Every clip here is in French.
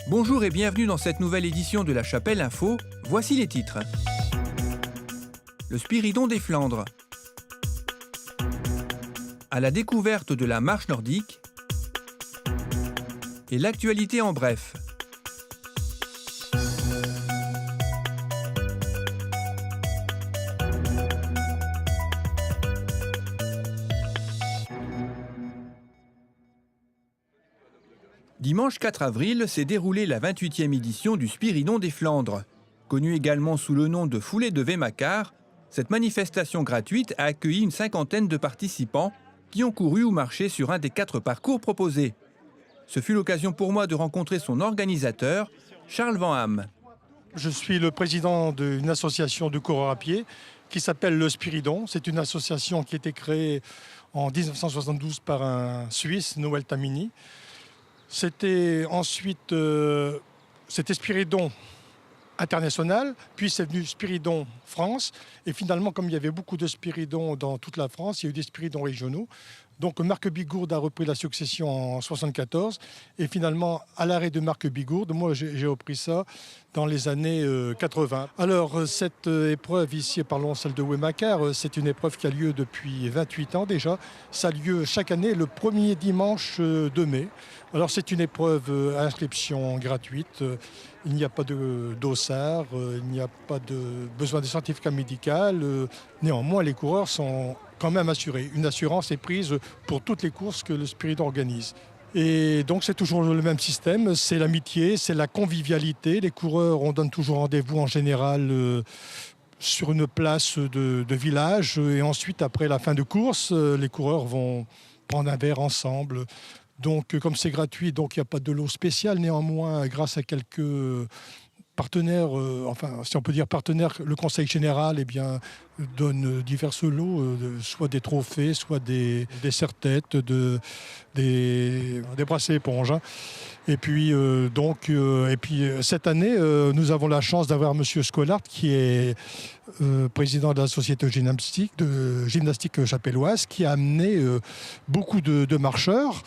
Bonjour et bienvenue dans cette nouvelle édition de La Chapelle Info. Voici les titres. Le Spiridon des Flandres. À la découverte de la marche nordique. Et l'actualité en bref. Dimanche 4 avril s'est déroulée la 28e édition du Spiridon des Flandres. Connue également sous le nom de Foulée de Weemacar, cette manifestation gratuite a accueilli une cinquantaine de participants qui ont couru ou marché sur un des 4 parcours proposés. Ce fut l'occasion pour moi de rencontrer son organisateur, Charles Van Ham. Je suis le président d'une association de coureurs à pied qui s'appelle le Spiridon. C'est une association qui a été créée en 1972 par un Suisse, Noël Tamini. C'était ensuite c'était Spiridon international, puis c'est venu Spiridon France. Et finalement, comme il y avait beaucoup de Spiridons dans toute la France, il y a eu des Spiridons régionaux. Donc Marc Bigourde a repris la succession en 1974. Et finalement, à l'arrêt de Marc Bigourde, moi j'ai repris ça dans les années 80. Alors cette épreuve ici, parlons celle de Weemacar, c'est une épreuve qui a lieu depuis 28 ans déjà. Ça a lieu chaque année le premier dimanche de mai. Alors c'est une épreuve à inscription gratuite. Il n'y a pas de dossard, il n'y a pas de besoin de certificat médical. Néanmoins, les coureurs sont quand même assurés. Une assurance est prise pour toutes les courses que le Spiridon organise. Et donc c'est toujours le même système, c'est l'amitié, c'est la convivialité. Les coureurs, on donne toujours rendez-vous en général sur une place de village. Et ensuite, après la fin de course, les coureurs vont prendre un verre ensemble. Donc comme c'est gratuit, donc il n'y a pas de lot spécial. Néanmoins, grâce à quelques partenaires, enfin si on peut dire partenaires, le Conseil général donne divers lots, soit des trophées, soit des serre-têtes, des bracelets éponges. Et puis cette année, nous avons la chance d'avoir M. Scolart qui est président de la Société de gymnastique chapelloise, qui a amené beaucoup de marcheurs.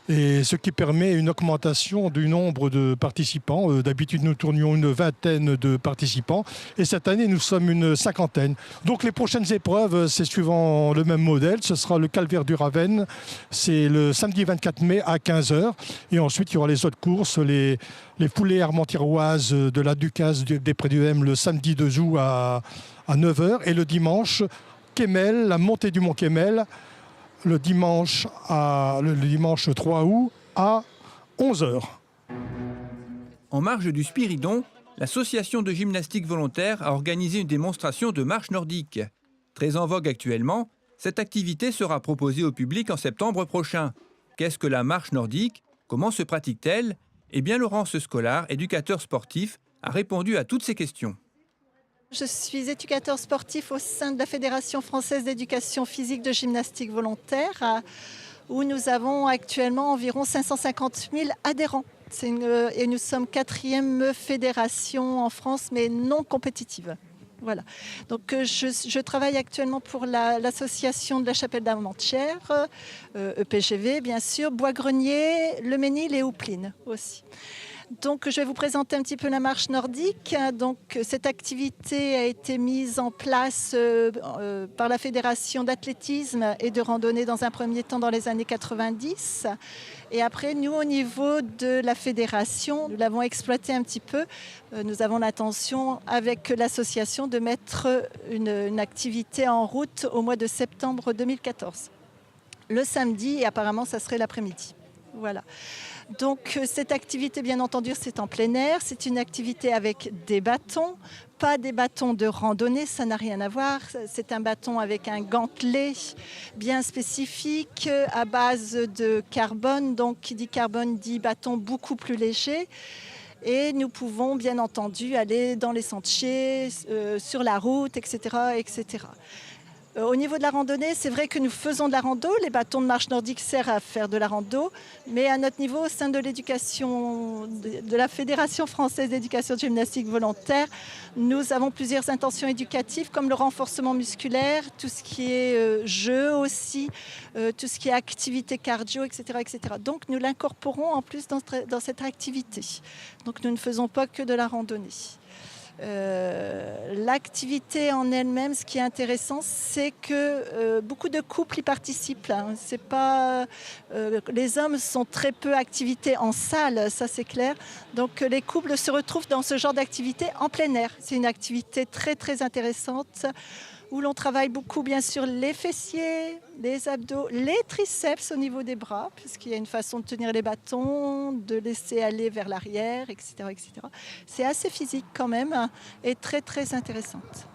Et ce qui permet une augmentation du nombre de participants. D'habitude, nous tournions une vingtaine de participants. Et cette année, nous sommes une cinquantaine. Donc les prochaines épreuves, c'est suivant le même modèle. Ce sera le Calvaire du Ravenne. C'est le samedi 24 mai à 15h. Et ensuite, il y aura les autres courses, les foulées armentiroises de la Ducasse des Prés du M le samedi 2 août à 9h. Et le dimanche, Kemmel, la montée du Mont Kemmel, le dimanche 3 août à 11h. En marge du Spiridon, l'association de gymnastique volontaire a organisé une démonstration de marche nordique. Très en vogue actuellement, cette activité sera proposée au public en septembre prochain. Qu'est-ce que la marche nordique? Comment se pratique-t-elle? Eh bien, Laurence Scolart, éducateur sportif, a répondu à toutes ces questions. Je suis éducateur sportif au sein de la Fédération française d'éducation physique de gymnastique volontaire, où nous avons actuellement environ 550 000 adhérents. Et nous sommes 4e fédération en France, mais non compétitive. Voilà. Donc je travaille actuellement pour l'association de la Chapelle d'Armentières, EPGV bien sûr, Bois-Grenier, Le Mesnil et Houpline aussi. Donc, je vais vous présenter un petit peu la marche nordique. Donc, cette activité a été mise en place par la Fédération d'athlétisme et de randonnée dans un premier temps dans les années 90. Et après, nous, au niveau de la fédération, nous l'avons exploité un petit peu. Nous avons l'intention, avec l'association, de mettre une activité en route au mois de septembre 2014. Le samedi, et apparemment, ça serait l'après-midi. Voilà. Donc cette activité, bien entendu, c'est en plein air. C'est une activité avec des bâtons, pas des bâtons de randonnée, ça n'a rien à voir. C'est un bâton avec un gantelet bien spécifique à base de carbone. Donc qui dit carbone dit bâton beaucoup plus léger. Et nous pouvons bien entendu aller dans les sentiers, sur la route, etc., etc. Au niveau de la randonnée, c'est vrai que nous faisons de la rando. Les bâtons de marche nordique servent à faire de la rando. Mais à notre niveau, au sein de l'éducation, de la Fédération française d'éducation de gymnastique volontaire, nous avons plusieurs intentions éducatives comme le renforcement musculaire, tout ce qui est jeu aussi, tout ce qui est activité cardio, etc., etc. Donc nous l'incorporons en plus dans cette activité. Donc nous ne faisons pas que de la randonnée. L'activité en elle-même, ce qui est intéressant, c'est que beaucoup de couples y participent. C'est pas, les hommes sont très peu activité en salle, ça c'est clair. Donc les couples se retrouvent dans ce genre d'activité en plein air. C'est une activité très très intéressante où l'on travaille beaucoup bien sûr les fessiers, les abdos, les triceps au niveau des bras, puisqu'il y a une façon de tenir les bâtons, de laisser aller vers l'arrière, etc., etc. C'est assez physique quand même et très très intéressante.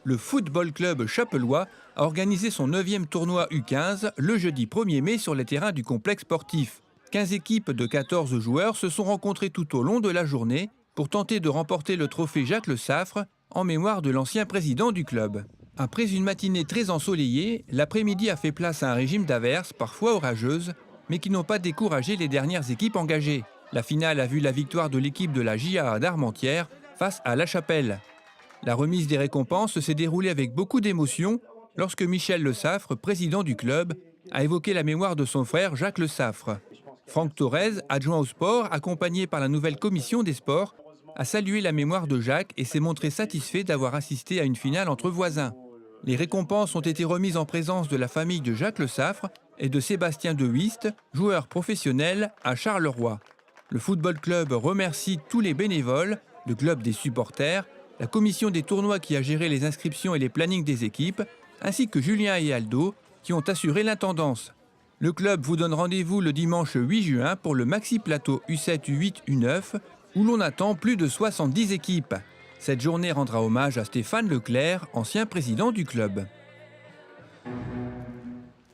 Le Football Club Chapellois a organisé son 9e tournoi U15 le jeudi 1er mai sur les terrains du complexe sportif. 15 équipes de 14 joueurs se sont rencontrées tout au long de la journée pour tenter de remporter le trophée Jacques Le Saffre en mémoire de l'ancien président du club. Après une matinée très ensoleillée, l'après-midi a fait place à un régime d'averses, parfois orageuses, mais qui n'ont pas découragé les dernières équipes engagées. La finale a vu la victoire de l'équipe de la JA d'Armentières face à La Chapelle. La remise des récompenses s'est déroulée avec beaucoup d'émotion lorsque Michel Le Saffre, président du club, a évoqué la mémoire de son frère Jacques Le Saffre. Franck Thorez, adjoint au sport, accompagné par la nouvelle commission des sports, a salué la mémoire de Jacques et s'est montré satisfait d'avoir assisté à une finale entre voisins. Les récompenses ont été remises en présence de la famille de Jacques Le Saffre et de Sébastien de Huist, joueur professionnel à Charleroi. Le football club remercie tous les bénévoles, le club des supporters, la commission des tournois qui a géré les inscriptions et les plannings des équipes, ainsi que Julien et Aldo qui ont assuré l'intendance. Le club vous donne rendez-vous le dimanche 8 juin pour le Maxi Plateau U7, U8, U9, où l'on attend plus de 70 équipes. Cette journée rendra hommage à Stéphane Leclerc, ancien président du club.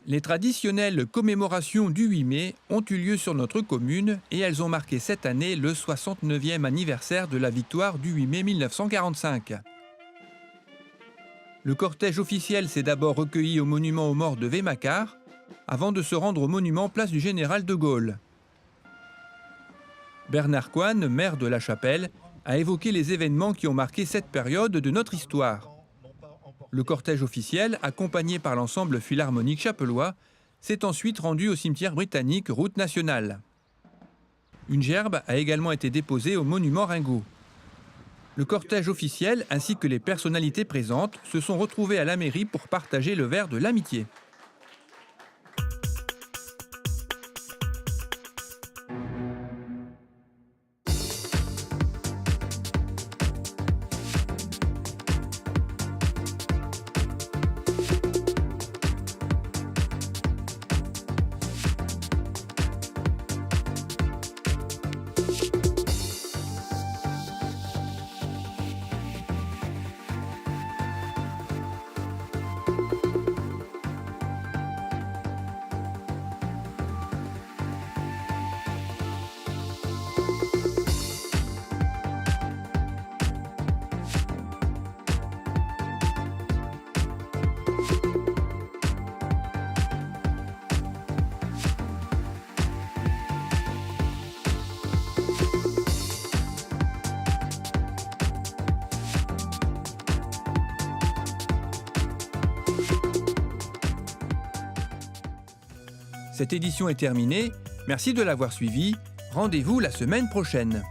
Les traditionnelles commémorations du 8 mai ont eu lieu sur notre commune et elles ont marqué cette année le 69e anniversaire de la victoire du 8 mai 1945. Le cortège officiel s'est d'abord recueilli au monument aux morts de Vémacars, avant de se rendre au monument place du Général de Gaulle. Bernard Coine, maire de La Chapelle, a évoqué les événements qui ont marqué cette période de notre histoire. Le cortège officiel, accompagné par l'ensemble philharmonique chapellois, s'est ensuite rendu au cimetière britannique Route nationale. Une gerbe a également été déposée au monument Ringot. Le cortège officiel ainsi que les personnalités présentes se sont retrouvés à la mairie pour partager le verre de l'amitié. Cette édition est terminée. Merci de l'avoir suivie. Rendez-vous la semaine prochaine.